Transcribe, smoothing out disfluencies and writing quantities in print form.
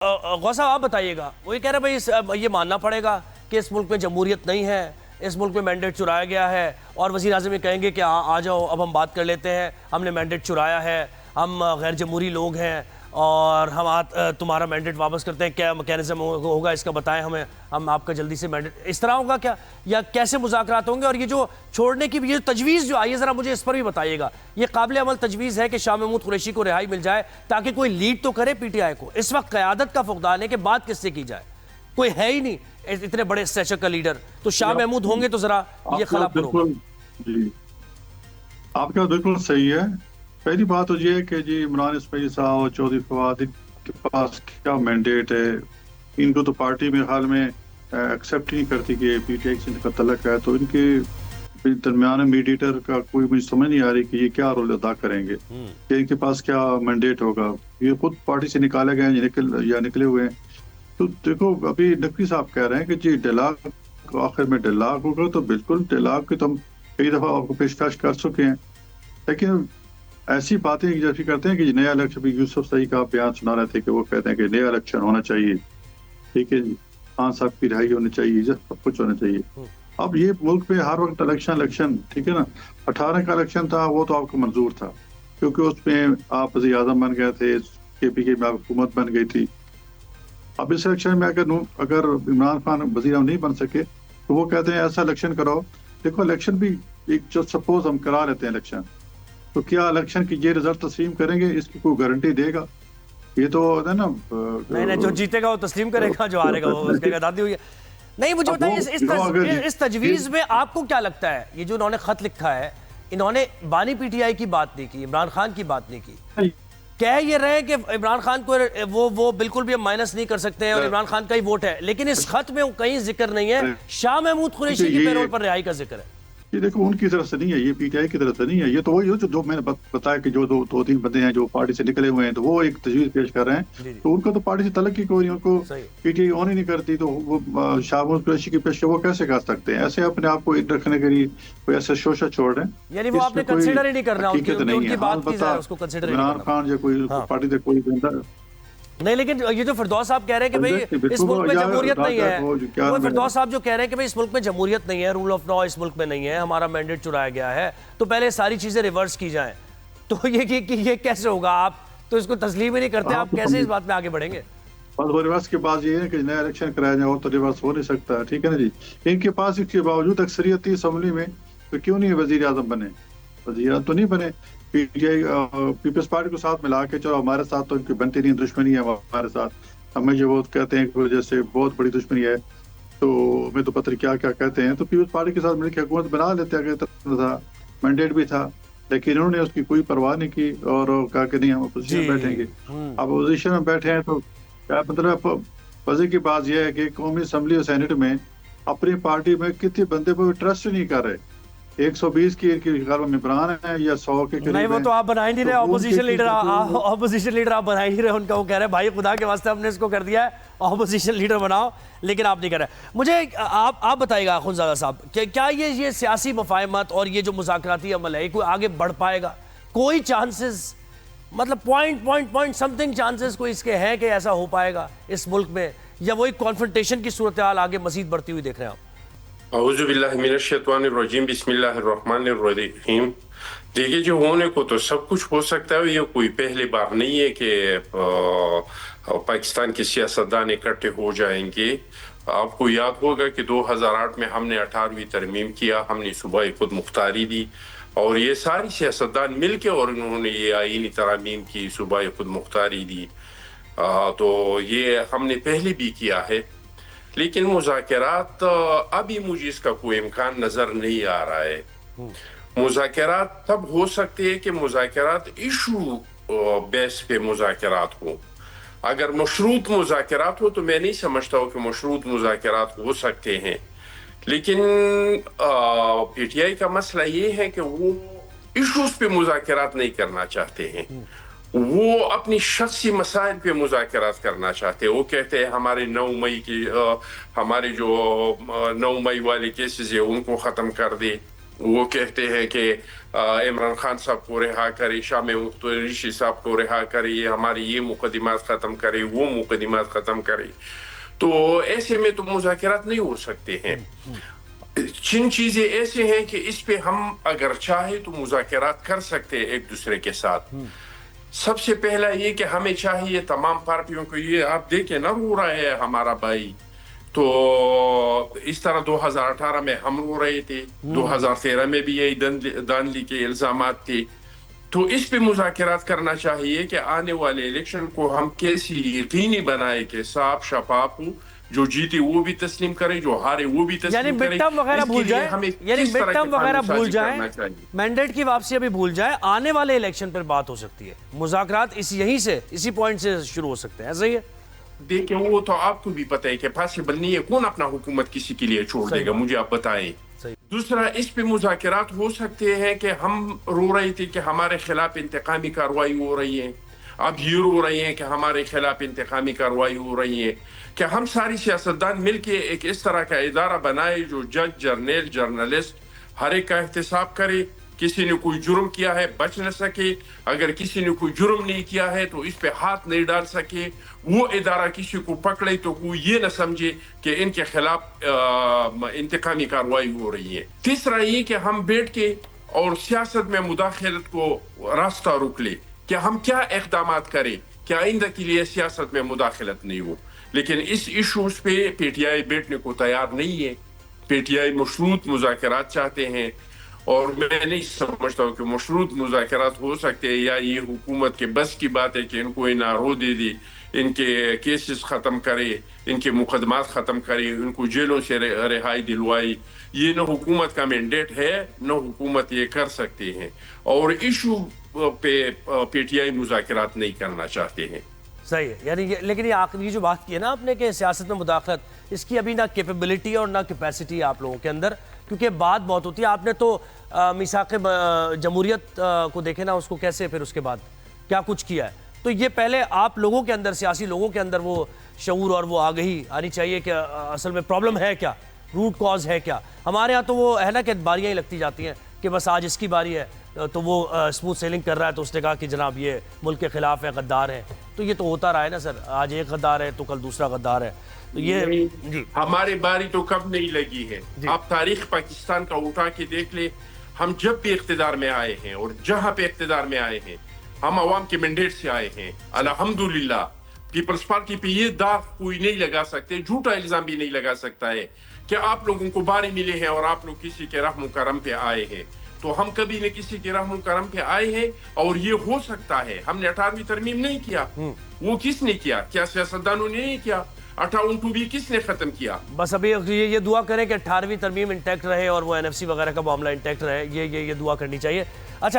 غوث صاحب آپ بتائیے گا، وہ یہ کہہ رہے بھائی یہ ماننا پڑے گا کہ اس ملک میں جمہوریت نہیں ہے، اس ملک میں مینڈیٹ چرایا گیا ہے، اور وزیر اعظم یہ کہیں گے کہ آ جاؤ اب ہم بات کر لیتے ہیں، ہم نے مینڈیٹ چرایا ہے، ہم غیر جمہوری لوگ ہیں اور ہم تمہارا مینڈیٹ واپس کرتے ہیں، کیا میکینزم ہوگا اس کا بتائیں ہمیں، ہم آپ کا جلدی سے مینڈیٹ، اس طرح ہوگا کیا یا کیسے مذاکرات ہوں گے؟ اور یہ جو چھوڑنے کی یہ تجویز جو آئی ہے ذرا مجھے اس پر بھی بتائیے گا، یہ قابل عمل تجویز ہے کہ شاہ محمود قریشی کو رہائی مل جائے تاکہ کوئی لیڈ تو کرے پی ٹی آئی کو؟ اس وقت قیادت کا فقدان ہے کہ بات کس سے کی جائے، کوئی ہے ہی نہیں اتنے بڑے اسٹیچر کا لیڈر، تو شاہ محمود ہوں گے تو ذرا یہ خلا پر ہوگا۔ جی آپ کا بالکل صحیح ہے۔ پہلی بات تو یہ ہے کہ جی عمران اسماعیل صاحب اور چودھری فواد کے پاس کیا مینڈیٹ ہے، ان کو تو پارٹی میں حال میں ایکسیپٹ نہیں کرتی کہ پی ٹی آئی سے ان کا تعلق ہے، تو ان کے درمیان میڈیٹر کا کوئی مجھے سمجھ نہیں آ رہی کہ یہ کیا رول ادا کریں گے، کہ ان کے پاس کیا مینڈیٹ ہوگا، یہ خود پارٹی سے نکالے گئے ہیں یا نکلے ہوئے ہیں۔ تو دیکھو ابھی نقوی صاحب کہہ رہے ہیں کہ جی ڈیلاگ آخر میں ڈیلاگ ہوگا، تو بالکل ڈیلاگ کی تو ہم کئی دفعہ آپ کو پیشکش کر چکے ہیں، لیکن ایسی باتیں جیسے کرتے ہیں کہ نیا الیکشن بھی یوسف صحیح کا بیان سنا رہے تھے کہ وہ کہتے ہیں کہ نیا الیکشن ہونا چاہیے، ٹھیک ہے جی، خان صاحب کی رہائی ہونی چاہیے، سب کچھ ہونا چاہیے۔ اب یہ ملک میں ہر وقت الیکشن ٹھیک ہے نا، 18 کا الیکشن تھا وہ تو آپ کو منظور تھا کیونکہ اس میں آپ وزیر اعظم بن گئے تھے، کے پی کے میں حکومت بن گئی تھی۔ اب اس الیکشن میں اگر عمران خان وزیر اعظم نہیں بن سکے تو وہ کہتے ہیں ایسا الیکشن کراؤ۔ دیکھو الیکشن بھی ایک جو سپوز ہم کرا لیتے ہیں الیکشن، تو کیا الیکشن کی یہ رزلٹ تسلیم کریں گے؟ اس کی کوئی گارنٹی دے گا؟ یہ تو ہے نا، نہیں جو جیتے گا وہ تسلیم کرے گا، جو ہارے گا وہ اس کے دادی ہوئی ہے۔ نہیں مجھے بتائیے اس تجویز میں آپ کو کیا لگتا ہے، یہ جو انہوں نے خط لکھا ہے، انہوں نے بانی پی ٹی آئی کی بات نہیں کی، عمران خان کی بات نہیں کی، کہہ یہ رہے کہ عمران خان کو وہ بالکل بھی ہم مائنس نہیں کر سکتے ہیں اور عمران خان کا ہی ووٹ ہے، لیکن اس خط میں کہیں ذکر نہیں ہے شاہ محمود قریشی کی پیرول پر رہائی کا ذکر ہے۔ یہ دیکھو ان کی طرف سے نہیں ہے، یہ پی ٹی آئی کی طرف سے نہیں ہے، یہ تو وہی جو میں نے بتایا کہ جو دو تین بندے ہیں جو پارٹی سے نکلے ہوئے ہیں تو وہ ایک تجویز پیش کر رہے ہیں، تو ان کا تو پارٹی سے تعلق ہی کوئی نہیں، ان کو پی ٹی آئی آن ہی نہیں کرتی، تو وہ شاہ محمود قریشی کی پیش وہ کیسے کر سکتے ہیں؟ ایسے اپنے آپ کو رکھنے کے لیے کوئی ایسا شوشہ چھوڑ رہے ہیں، یعنی وہ آپ نے کنسیڈر ہی نہیں کرنا، حقیقت نہیں ہے۔ عمران خان یا کوئی پارٹی سے کوئی بندہ نہیں، لیکن یہ جو فردوس صاحب کہہ رہے ہیں کہ بھئی اس ملک میں جمہوریت نہیں ہے، وہ فردوس صاحب جو کہہ رہے ہیں کہ بھئی اس ملک میں جمہوریت نہیں ہے، رول آف لا اس ملک میں نہیں ہے، ہمارا مینڈیٹ چرایا گیا ہے، تو پہلے ساری چیزیں ریورس کی جائیں، تو یہ کیسے ہوگا؟ آپ تو اس کو تسلیم ہی نہیں کرتے، آپ کیسے اس بات میں آگے بڑھیں گے؟ بس وہ ریورس کی بات یہ ہے کہ نیا الیکشن کرایا جائے، اور تو ریورس ہو نہیں سکتا، ٹھیک ہے نا جی۔ ان کے پاس اس کے باوجود اکثریت تھی اسمبلی میں، تو کیوں نہیں وزیر اعظم بنے؟ وزیر اعظم تو نہیں بنے، PTI People's Party کو ساتھ ملا کے چلو ہمارے ساتھ تو ان کی بنتی نہیں، دشمنی ہے ہمارے ساتھ، ہمیں جو وہ کہتے ہیں کہ جیسے بہت بڑی دشمنی ہے، تو ہمیں تو پتہ کیا کیا کہتے ہیں، تو پیپلز پارٹی کے ساتھ مل کے حکومت بنا لیتے اگر تھا، مینڈیٹ بھی تھا، لیکن انہوں نے اس کی کوئی پرواہ نہیں کی اور کہا کہ نہیں ہم اپوزیشن میں بیٹھیں گے۔ اب اپوزیشن میں بیٹھے ہیں تو کیا مطلب؟ وجہ کی بات یہ ہے کہ قومی اسمبلی اور سینٹ میں اپنی پارٹی میں کتنے بندے پر ٹرسٹ نہیں کر رہے، 120 کی خیال میں ممبران ہیں یا 100 کے قریب ہیں۔ نہیں وہ تو آپ بنا ہی نہیں رہے، اپوزیشن لیڈر آپ بنا ہی نہیں رہے، ان کا وہ کہہ رہے ہیں بھائی خدا کے واسطے ہم نے اس کو کر دیا ہے اپوزیشن لیڈر بناؤ، لیکن آپ نہیں کر رہے۔ مجھے آپ بتائیے گا اخونزادہ صاحب کہ کیا یہ سیاسی مفاہمت اور یہ جو مذاکراتی عمل ہے کوئی آگے بڑھ پائے گا؟ کوئی چانسز، مطلب پوائنٹ سم تھنگ چانسز کوئی اس کے ہیں کہ ایسا ہو پائے گا اس ملک میں، یا وہی کانفرنٹیشن کی صورتحال آگے مزید بڑھتی ہوئی دیکھ رہے ہیں آپ؟ اعوذ باللہ من الشیطان الرجیم، بسم اللہ الرحمن الرحیم۔ دیکھیے جو ہونے کو تو سب کچھ ہو سکتا ہے، یہ کوئی پہلی بار نہیں ہے کہ پاکستان کے سیاستدان اکٹھے ہو جائیں گے۔ آپ کو یاد ہوگا کہ 2008 میں ہم نے 18ویں ترمیم کیا، ہم نے صوبائی خود مختاری دی، اور یہ ساری سیاستدان مل کے اور انہوں نے یہ آئینی ترامیم کی، صوبائی خود مختاری دی، تو یہ ہم نے پہلے بھی کیا ہے۔ لیکن مذاکرات ابھی مجھے اس کا کوئی امکان نظر نہیں آ رہا ہے۔ مذاکرات تب ہو سکتے ہیں کہ مذاکرات ایشو بیس پہ مذاکرات ہو۔ اگر مشروط مذاکرات ہو تو میں نہیں سمجھتا ہوں کہ مشروط مذاکرات ہو سکتے ہیں، لیکن پی ٹی آئی کا مسئلہ یہ ہے کہ وہ ایشوز پہ مذاکرات نہیں کرنا چاہتے ہیں، وہ اپنی شخصی مسائل پہ مذاکرات کرنا چاہتے ہیں۔ وہ کہتے ہیں ہمارے 9 مئی کی ہمارے جو 9 مئی والے کیسز ہیں ان کو ختم کر دے، وہ کہتے ہیں کہ عمران خان صاحب کو رہا کرے، شاہ محمود قریشی صاحب کو رہا کرے، یہ ہماری یہ مقدمات ختم کرے، وہ مقدمات ختم کرے. تو ایسے میں تو مذاکرات نہیں ہو سکتے ہیں. چند چیزیں ایسے ہیں کہ اس پہ ہم اگر چاہے تو مذاکرات کر سکتے ہیں ایک دوسرے کے ساتھ. سب سے پہلا یہ کہ ہمیں چاہیے تمام پارٹیوں کو، یہ آپ دیکھیں نہ رو رہا ہے ہمارا بھائی، تو اس طرح 2018 میں ہم رو رہے تھے، 2013 میں بھی یہی دانلی کے الزامات تھے. تو اس پہ مذاکرات کرنا چاہیے کہ آنے والے الیکشن کو ہم کیسی یقینی بنائے کہ صاف شفاف ہو، جو جیتے وہ بھی تسلیم کرے، جو ہارے وہ بھی یعنی تسلیم کرے. مڈ ٹرم وغیرہ بھول جائیں، یعنی مڈ ٹرم وغیرہ بھول جائیں، مینڈیٹ کی واپسی ابھی بھول جائیں، آنے والے الیکشن پر بات ہو سکتی ہے. مذاکرات یہیں سے، اسی پوائنٹ سے شروع ہو سکتے ہیں. ایسا ہی ہے؟ دیکھیں وہ تو آپ کو بھی پتہ ہے کہ پاسبل نہیں ہے. کون اپنا حکومت کسی کے لیے چھوڑ دے گا؟ مجھے آپ بتائیں. دوسرا، اس پہ مذاکرات ہو سکتے ہیں کہ ہم رو رہے تھے کہ ہمارے خلاف انتقامی کارروائی ہو رہی ہے، اب یہ رو رہے ہیں کہ ہمارے خلاف انتقامی کارروائی ہو رہی ہے. کہ ہم ساری سیاستدان مل کے ایک اس طرح کا ادارہ بنائے جو جج، جرنیل، جرنلسٹ ہر ایک کا احتساب کرے. کسی نے کوئی جرم کیا ہے بچ نہ سکے، اگر کسی نے کوئی جرم نہیں کیا ہے تو اس پہ ہاتھ نہیں ڈال سکے. وہ ادارہ کسی کو پکڑے تو کوئی یہ نہ سمجھے کہ ان کے خلاف انتقامی کارروائی ہو رہی ہے. تیسرا یہ کہ ہم بیٹھ کے اور سیاست میں مداخلت کو راستہ روک لے کہ ہم کیا اقدامات کریں کہ آئندہ کے لیے سیاست میں مداخلت نہیں ہو. لیکن اس ایشوز پہ پی ٹی آئی بیٹھنے کو تیار نہیں ہے. پی ٹی آئی مشروط مذاکرات چاہتے ہیں، اور میں نہیں سمجھتا ہوں کہ مشروط مذاکرات ہو سکتے ہیں، یا یہ حکومت کے بس کی بات ہے کہ ان کو ان آرو دے دے، ان کے کیسز ختم کرے، ان کے مقدمات ختم کرے، ان کو جیلوں سے رہائی دلوائی. یہ نہ حکومت کا مینڈیٹ ہے، نہ حکومت یہ کر سکتے ہیں. اور ایشو پہ پی ٹی آئی مذاکرات نہیں کرنا چاہتے ہیں. صحیح ہے. یعنی لیکن یہ آخری جو بات کی ہے نا آپ نے کہ سیاست میں مداخلت، اس کی ابھی نہ کیپیبلٹی اور نہ کیپیسٹی ہے آپ لوگوں کے اندر، کیونکہ بات بہت ہوتی ہے. آپ نے تو میثاق جمہوریت کو دیکھے نا، اس کو کیسے پھر اس کے بعد کیا کچھ کیا ہے. تو یہ پہلے آپ لوگوں کے اندر، سیاسی لوگوں کے اندر وہ شعور اور وہ آگہی آنی چاہیے کہ اصل میں پرابلم ہے کیا، روٹ کاز ہے کیا. ہمارے ہاں تو وہ ہے نا کہ باریاں ہی لگتی جاتی ہیں کہ بس آج اس کی باری ہے تو وہ اسموتھ سیلنگ کر رہا ہے، تو اس نے کہا کہ جناب یہ ملک کے خلاف ہے، غدار ہے. تو یہ تو ہوتا رہا ہے نا سر، آج ایک غدار ہے تو کل دوسرا غدار ہے. تو یہ جی ہماری باری تو کب نہیں لگی ہے. آپ تاریخ پاکستان کا اٹھا کے دیکھ لیں، ہم جب بھی اقتدار میں آئے ہیں اور جہاں پہ اقتدار میں آئے ہیں ہم عوام کے مینڈیٹ سے آئے ہیں. الحمدللہ پیپلز پارٹی پہ یہ داغ کوئی نہیں لگا سکتے، جھوٹا الزام بھی نہیں لگا سکتا ہے کہ آپ لوگوں کو باری ملے ہیں اور آپ لوگ کسی کے رحم و کرم پہ آئے ہیں. تو ہم کبھی نہ کسی کے رحم و کرم پہ آئے ہیں. اور یہ ہو سکتا ہے، ہم نے 18ویں ترمیم نہیں کیا، وہ کس نے کیا؟ کیا سیاستدانوں نے نہیں کیا؟ 58 بھی کس نے ختم کیا؟ بس ابھی یہ دعا کریں کہ 18ویں ترمیم انٹیکٹ رہے اور وہ این ایف سی وغیرہ کا معاملہ انٹیکٹ رہے. یہ دعا کرنی چاہیے. اچھا